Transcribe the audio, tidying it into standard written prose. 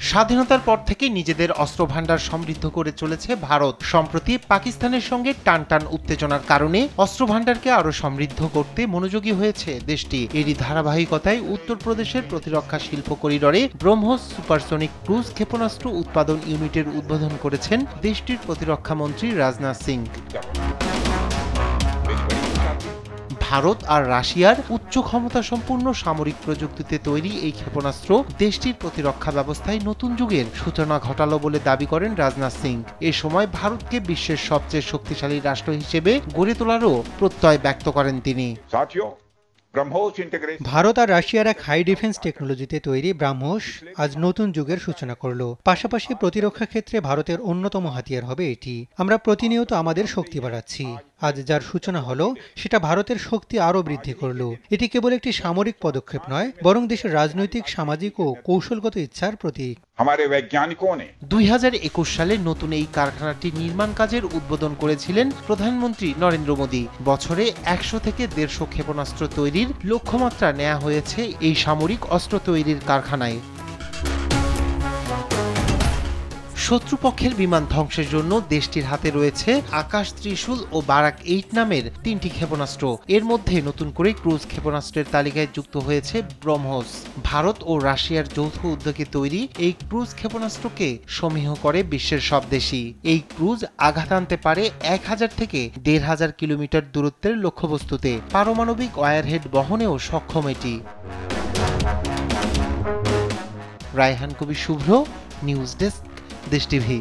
স্বাধীনতার পর থেকে নিজেদের অস্ত্রভান্ডার সমৃদ্ধ করে চলেছে ভারত। সম্প্রতি পাকিস্তানের সঙ্গে টানটান উত্তেজনার কারণে অস্ত্রভান্ডারকে আরো সমৃদ্ধ করতে মনোযোগী হয়েছে দেশটি। এরই ধারাবাহিকতায় উত্তরপ্রদেশের প্রতিরক্ষা শিল্প করিডরে ব্রহ্মোস সুপারসনিক ক্রুজ ক্ষেপণাস্ত্র উৎপাদন ইউনিটের উদ্বোধন করেছেন দেশটির প্রতিরক্ষা মন্ত্রী রাজনাথ সিং। ভারত আর রাশিয়ার উচ্চ ক্ষমতা সম্পন্ন সামরিক প্রযুক্তিতে তৈরি এই ক্ষেপণাস্ত্র দেশটির প্রতিরক্ষা ব্যবস্থায় নতুন যুগের সূচনা ঘটালো বলে দাবি করেন রাজনাথ সিং। এ সময় ভারতকে বিশ্বের সবচেয়ে শক্তিশালী রাষ্ট্র হিসেবে গড়ে তোলারও প্রত্যয় ব্যক্ত করেন তিনি। ভারত আর রাশিয়ার এক হাই ডিফেন্স টেকনোলজিতে তৈরি ব্রাহ্মোস আজ নতুন যুগের সূচনা করলো। পাশাপাশি প্রতিরক্ষা ক্ষেত্রে ভারতের অন্যতম হাতিয়ার হবে এটি। আমরা প্রতিনিয়ত আমাদের শক্তি বাড়াচ্ছি। আজ যার সূচনা হলো সেটা ভারতের শক্তি আরো বৃদ্ধি করলো। এটি কেবল একটি সামরিক পদক্ষেপ নয়, বরং দেশের রাজনৈতিক, সামাজিক ও কৌশলগত ইচ্ছার প্রতীক। 2021 সালে নতুন এই কারখানাটি নির্মাণ কাজের উদ্বোধন করেছিলেন প্রধানমন্ত্রী নরেন্দ্র মোদী। বছরে 100 থেকে 150 ক্ষেপণাস্ত্র তৈরির লক্ষ্যমাত্রা নেওয়া হয়েছে এই সামরিক অস্ত্র তৈরির কারখানায়। শত্রুপক্ষের বিমান ধ্বংসের জন্য দেশটির হাতে রয়েছে আকাশ ত্রিশূল ও বারাক 8 নামের 3টি ক্ষেপণাস্ত্র। এর মধ্যে নতুন করে ক্রুজ ক্ষেপণাস্ত্রের তালিকায় যুক্ত হয়েছে ব্রহ্মোস। ভারত ও রাশিয়ার যৌথ উদ্যোগে তৈরি এই ক্রুজ ক্ষেপণাস্ত্রকে সমীহ করে বিশ্বের সব দেশই। এই ক্রুজ আঘাত আনতে পারে 1000 থেকে 1500 কিলোমিটার দূরত্বের লক্ষ্যবস্তুতে। পারমাণবিক ওয়ারহেড বহনেও সক্ষম এটি। রায়হান কবির শুভ্র, নিউজ ডেস্ক, দেশ টিভি।